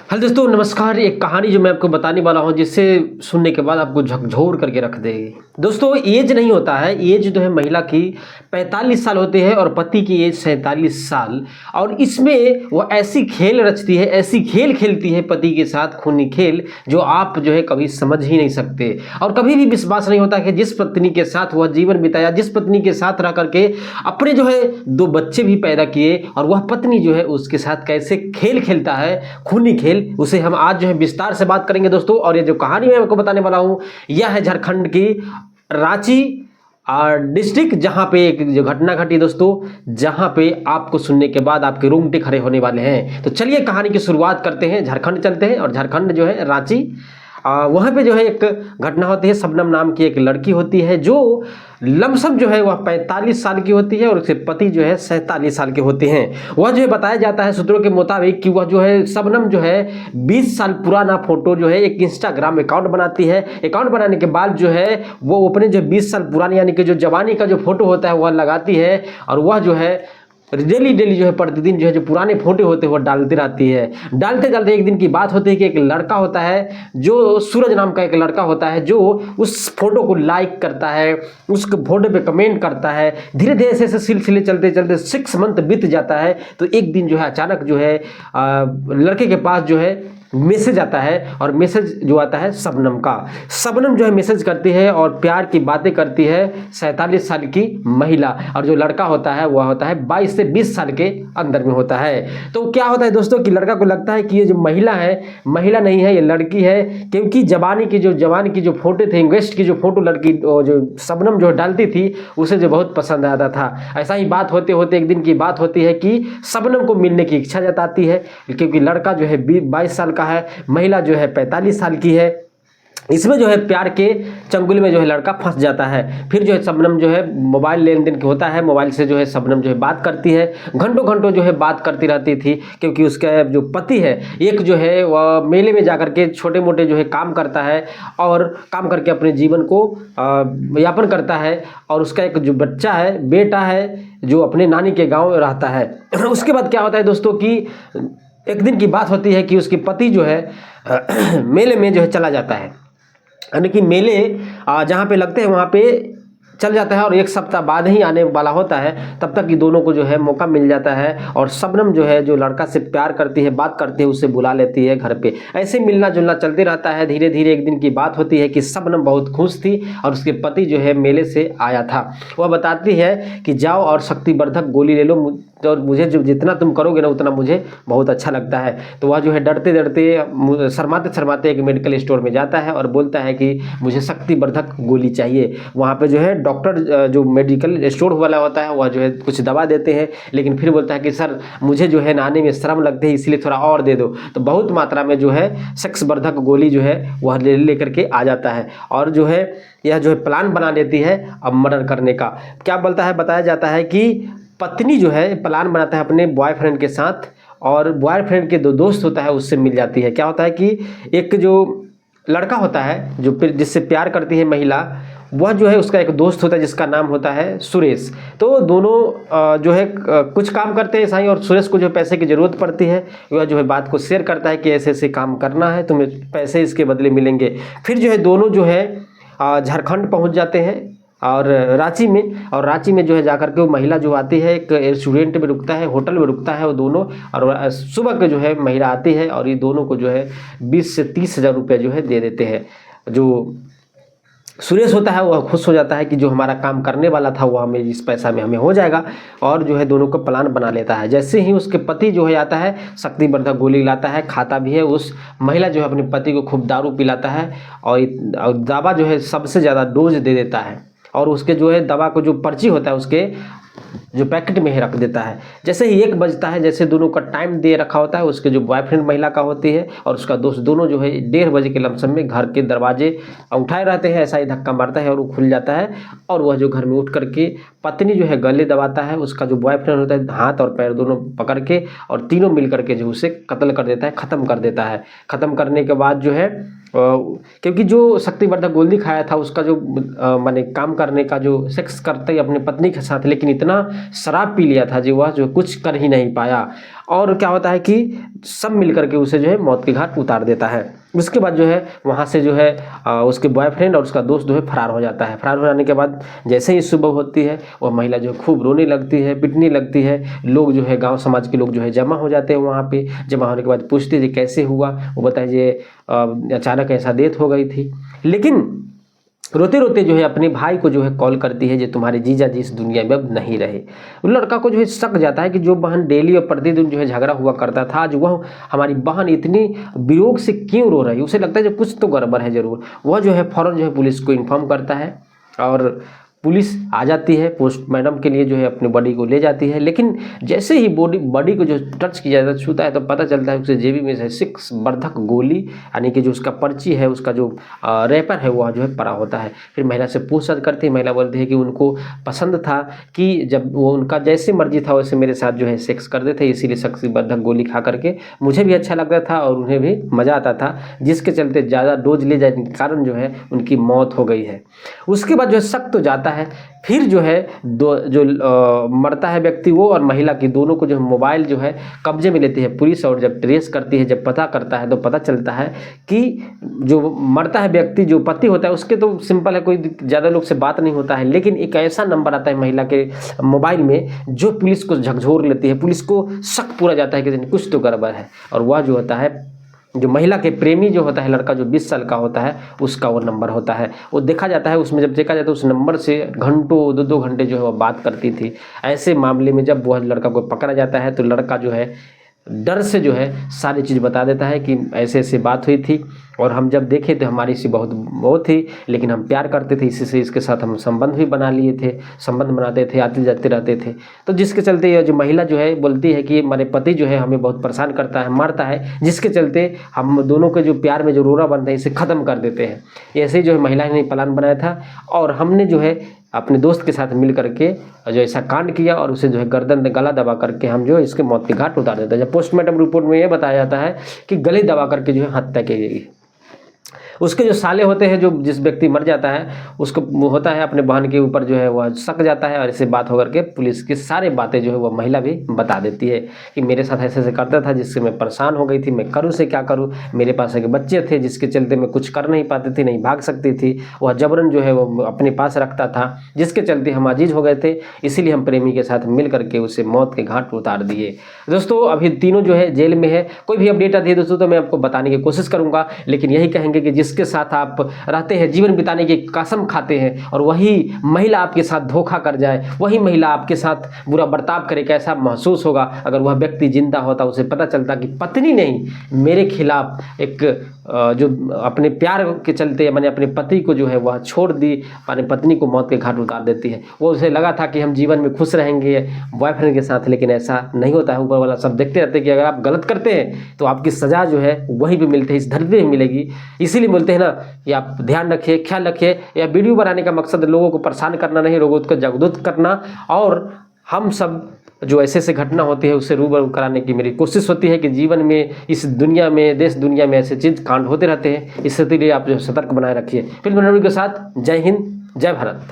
Hello दोस्तों, नमस्कार। एक कहानी जो मैं आपको बताने वाला हूँ जिससे सुनने के बाद आपको झकझोर करके रख देगी। दोस्तों, एज नहीं होता है, एज जो है महिला की 45 साल होती है और पति की एज 47 साल। और इसमें वो ऐसी खेल रचती है, ऐसी खेल खेलती है पति के साथ, खूनी खेल, जो आप जो है कभी समझ ही नहीं सकते। और कभी भी विश्वास नहीं होता कि जिस पत्नी के साथ वह जीवन बिताया, जिस पत्नी के साथ रह करके अपने जो है 2 बच्चे भी पैदा किए, और वह पत्नी जो है उसके साथ कैसे खेल खेलता है, खूनी खेल, उसे हम आज जो है विस्तार से बात करेंगे दोस्तों। और ये जो कहानी मैं आपको बताने वाला हूँ यह है झारखंड की रांची डिस्ट्रिक्ट, जहां पे एक जो घटना घटी दोस्तों, जहां पे आपको सुनने के बाद आपके रोंगटे खड़े होने वाले हैं। तो चलिए कहानी की शुरुआत करते हैं। झारखंड चलते हैं और झारखंड जो है रांची, वहाँ पे जो है एक घटना होती है। शबनम नाम की एक लड़की होती है जो लमसम जो है वह 45 साल की होती है और उसके पति जो है 47 साल के होते हैं। वह जो है बताया जाता है सूत्रों के मुताबिक कि वह जो है शबनम जो है 20 साल पुराना फोटो जो है एक इंस्टाग्राम अकाउंट बनाती है। अकाउंट बनाने के बाद जो है वो अपने जो 20 साल पुरानी यानी कि जो जवानी का जो फोटो होता है वह लगाती है। और वह जो है डेली जो है प्रतिदिन जो है जो पुराने फोटो होते हैं वो डालती रहती है। डालते डालते एक दिन की बात होती है कि एक लड़का होता है जो सूरज नाम का एक लड़का होता है जो उस फोटो को लाइक करता है, उस फोटो पे कमेंट करता है। धीरे धीरे ऐसे सिलसिले चलते चलते 6 मंथ बीत जाता है। तो एक दिन जो है अचानक जो है लड़के के पास जो है मैसेज आता है, और मैसेज जो आता है शबनम का। शबनम जो है मैसेज करती है और प्यार की बातें करती है 47 साल की महिला, और जो लड़का होता है वह होता है 22 से 20 साल के अंदर में होता है। तो क्या होता है दोस्तों कि लड़का को लगता है कि ये जो महिला है, महिला नहीं है, ये लड़की है, क्योंकि जवानी की जो फोटो थे, इंगेस्ट की जो फोटो लड़की जो शबनम जो डालती थी उसे जो बहुत पसंद आता था। ऐसा ही बात होते होते एक दिन की बात होती है कि शबनम को मिलने की इच्छा जताती है, क्योंकि लड़का जो है 22 साल का है, महिला जो है 45 साल की है। इसमें जो है प्यार के चंगुल में जो है लड़का फंस जाता है। फिर जो है शबनम जो है मोबाइल लेन देन होता है, मोबाइल से जो है शबनम जो है बात करती है, घंटों घंटों जो है बात करती रहती थी, क्योंकि उसका जो पति है एक जो है वह मेले में जाकर के छोटे मोटे जो है काम करता है और काम करके अपने जीवन को यापन करता है। और उसका एक जो बच्चा है, बेटा है, जो अपने नानी के गाँव रहता है। उसके बाद क्या होता है दोस्तों कि एक दिन की बात होती है कि उसके पति जो है मेले में जो है चला जाता है, यानी कि मेले जहाँ पे लगते हैं वहाँ पे चल जाता है, और 1 सप्ताह बाद ही आने वाला होता है। तब तक कि दोनों को जो है मौका मिल जाता है, और शबनम जो है जो लड़का से प्यार करती है, बात करती है, उसे बुला लेती है घर पे। ऐसे मिलना जुलना चलते रहता है। धीरे धीरे एक दिन की बात होती है कि शबनम बहुत खुश थी और उसके पति जो है मेले से आया था। वह बताती है कि जाओ और शक्तिवर्धक गोली ले लो, और मुझे जो जितना तुम करोगे ना उतना मुझे बहुत अच्छा लगता है। तो वह जो है डरते डरते शर्माते शर्माते एक मेडिकल स्टोर में जाता है और बोलता है कि मुझे शक्तिवर्धक गोली चाहिए। वहाँ पे जो है डॉक्टर जो मेडिकल स्टोर वाला होता है वह जो है कुछ दवा देते हैं, लेकिन फिर बोलता है कि सर मुझे जो है नाने में शर्म लगती है, इसलिए थोड़ा और दे दो। तो बहुत मात्रा में जो है शक्तिवर्धक गोली जो है वह ले करके आ जाता है, और जो है यह जो है प्लान बना लेती है अब मर्डर करने का। क्या बोलता है, बताया जाता है कि पत्नी जो है प्लान बनाता है अपने बॉयफ्रेंड के साथ, और बॉयफ्रेंड के 2 दोस्त होता है उससे मिल जाती है। क्या होता है कि एक जो लड़का होता है जो जिससे प्यार करती है महिला, वह जो है उसका एक दोस्त होता है जिसका नाम होता है सुरेश। तो दोनों जो है कुछ काम करते हैं साईं, और सुरेश को जो पैसे की ज़रूरत पड़ती है, वह जो है बात को शेयर करता है कि ऐसे ऐसे काम करना है, तुम्हें पैसे इसके बदले मिलेंगे। फिर जो है दोनों जो है झारखंड पहुँच जाते हैं और रांची में, और रांची में जो है जाकर के वो महिला जो आती है एक रेस्टोरेंट में रुकता है, होटल में रुकता है वो दोनों। और सुबह के जो है महिला आती है और ये दोनों को जो है 20 से 30 हज़ार रुपये जो है दे देते हैं। जो सुरेश होता है वह खुश हो जाता है कि जो हमारा काम करने वाला था वो हमें इस पैसा में हमें हो जाएगा, और जो है दोनों को प्लान बना लेता है। जैसे ही उसके पति जो है आता है, शक्तिवर्धक गोली लाता है, खाता भी है। उस महिला जो है अपने पति को खूब दारू पिलाता है, और दवा जो है सबसे ज़्यादा डोज दे देता है, और उसके जो है दवा को जो पर्ची होता है उसके जो पैकेट में ही रख देता है। जैसे ही 1 बजता है, जैसे दोनों का टाइम दे रखा होता है, उसके जो बॉयफ्रेंड महिला का होती है और उसका दोस्त, दोनों जो है 1:30 बजे के लमसम में घर के दरवाजे उठाए रहते हैं। ऐसा ही धक्का मारता है और वो खुल जाता है, और वह जो घर में उठ करके पत्नी जो है गले दबाता है, उसका जो बॉयफ्रेंड होता है हाथ और पैर दोनों पकड़ के, और तीनों मिल करके जो उसे कत्ल कर देता है, ख़त्म कर देता है। ख़त्म करने के बाद जो है क्योंकि जो शक्तिवर्धक गोली खाया था उसका जो माने काम करने का जो सेक्स करते ही अपनी पत्नी के साथ, लेकिन इतना शराब पी लिया था जी वह जो कुछ कर ही नहीं पाया। और क्या होता है कि सब मिल करके उसे जो है मौत के घाट उतार देता है। उसके बाद जो है वहाँ से जो है उसके बॉयफ्रेंड और उसका दोस्त जो है फरार हो जाता है। फरार हो जाने के बाद जैसे ही सुबह होती है वह महिला जो है खूब रोने लगती है, पिटने लगती है। लोग जो है गांव समाज के लोग जो है जमा हो जाते हैं वहाँ पे। जमा होने के बाद पूछते हैं कैसे हुआ, वो बताए ये अचानक ऐसा डेथ हो गई थी। लेकिन रोते रोते जो है अपने भाई को जो है कॉल करती है, जो तुम्हारे जीजा जी इस दुनिया में अब नहीं रहे। उन लड़का को जो है शक जाता है कि जो बहन डेली और प्रतिदिन जो है झगड़ा हुआ करता था, आज वह हमारी बहन इतनी वियोग से क्यों रो रही है। उसे लगता है जो कुछ तो गड़बड़ है जरूर। वह जो है फौरन जो है पुलिस को इन्फॉर्म करता है और पुलिस आ जाती है, पोस्टमार्टम के लिए जो है अपनी बॉडी को ले जाती है। लेकिन जैसे ही बॉडी को जो टच किया जाता है, छूता है, तो पता चलता है उसे जेबी में से 6 बर्धक गोली यानी कि जो उसका पर्ची है, उसका जो रैपर है वह जो है पड़ा होता है। फिर महिला से पूछताछ करती है। महिला बोलती है कि उनको पसंद था कि जब वो उनका जैसे मर्जी था वैसे मेरे साथ जो है सेक्स करते थे, इसीलिए 6 बर्धक गोली खा करके मुझे भी अच्छा लगता था और उन्हें भी मज़ा आता था, जिसके चलते ज़्यादा डोज ले जाने के कारण जो है उनकी मौत हो गई है। उसके बाद जो है शक तो जाता है। फिर जो है मरता है व्यक्ति वो और महिला की दोनों को जो मोबाइल जो है कब्जे में लेती है पुलिस। और जब ट्रेस करती है, जब पता करता है, तो पता चलता है कि जो मरता है व्यक्ति, जो पति होता है, उसके तो सिंपल है, कोई ज़्यादा लोग से बात नहीं होता है। लेकिन एक ऐसा नंबर आता है महिला के मोबाइल में जो पुलिस को झकझोर लेती है। पुलिस को शक पूरा जाता है कि कुछ तो गड़बड़ है। और वह जो होता है, जो महिला के प्रेमी जो होता है लड़का, जो 20 साल का होता है, उसका वो नंबर होता है। वो देखा जाता है, उसमें जब देखा जाता है उस नंबर से घंटों 2-2 घंटे जो है वो बात करती थी। ऐसे मामले में जब वह लड़का को पकड़ा जाता है तो लड़का जो है डर से जो है सारी चीज़ बता देता है कि ऐसे ऐसे बात हुई थी और हम जब देखे तो हमारी सी बहुत वो थी, लेकिन हम प्यार करते थे, इसी से इसके साथ हम संबंध भी बना लिए थे, संबंध बनाते थे, आते जाते रहते थे। तो जिसके चलते ये जो महिला जो है बोलती है कि हमारे पति जो है हमें बहुत परेशान करता है, मारता है, जिसके चलते हम दोनों के जो प्यार में जो रोरा बनता है इसे ख़त्म कर देते हैं। ऐसे ही जो है महिला ने प्लान बनाया था और हमने जो है अपने दोस्त के साथ मिल करके जो ऐसा कांड किया और उसे जो है गर्दन में गला दबा करके हम जो है इसके मौत के घाट उतार देते हैं। जब पोस्टमार्टम रिपोर्ट में ये बताया जाता है कि गले दबा करके जो है हत्या की गई। उसके जो साले होते हैं, जो जिस व्यक्ति मर जाता है उसको होता है अपने बहन के ऊपर जो है वह शक जाता है और इससे बात होकर के पुलिस की सारी बातें जो है वह महिला भी बता देती है कि मेरे साथ ऐसे ऐसे करता था, जिससे मैं परेशान हो गई थी, मैं करूँ से क्या करूँ। मेरे पास एक बच्चे थे जिसके चलते मैं कुछ कर नहीं पाती थी, नहीं भाग सकती थी। वह जबरन जो है वो अपने पास रखता था, जिसके चलते हम अजीज हो गए थे, इसीलिए हम प्रेमी के साथ मिल करके उसे मौत के घाट उतार दिए। दोस्तों अभी तीनों जो है जेल में है। कोई भी अपडेट आती है दोस्तों तो मैं आपको बताने की कोशिश करूँगा, लेकिन यही कहेंगे कि जिसके साथ आप रहते हैं, जीवन बिताने की कसम खाते हैं और वही महिला आपके साथ धोखा कर जाए, वही महिला आपके साथ बुरा बर्ताव करे, कैसा महसूस होगा। अगर वह व्यक्ति जिंदा होता, उसे पता चलता कि पत्नी नहीं मेरे खिलाफ एक जो अपने प्यार के चलते मैंने अपने पति को जो है वह छोड़ दी, अपनी पत्नी को मौत के घाट उतार देती है। वो उसे लगा था कि हम जीवन में खुश रहेंगे बॉयफ्रेंड के साथ, लेकिन ऐसा नहीं होता है। ऊपर वाला सब देखते रहते हैं कि अगर आप गलत करते हैं तो आपकी सज़ा जो है वहीं पे मिलती है, इस धरती पे मिलेगी। इसीलिए बोलते हैं ना कि आप ध्यान रखिए, ख्याल रखिए। यह वीडियो बनाने का मकसद लोगों को परेशान करना नहीं, लोगों को जागरूक करना और हम सब जो ऐसे ऐसे घटना होती है उससे रूबरू कराने की मेरी कोशिश होती है कि जीवन में, इस दुनिया में, देश दुनिया में ऐसे चीज़ कांड होते रहते हैं। इसलिए आप जो सतर्क बनाए रखिए। फिल्म के साथ जय हिंद, जय भारत।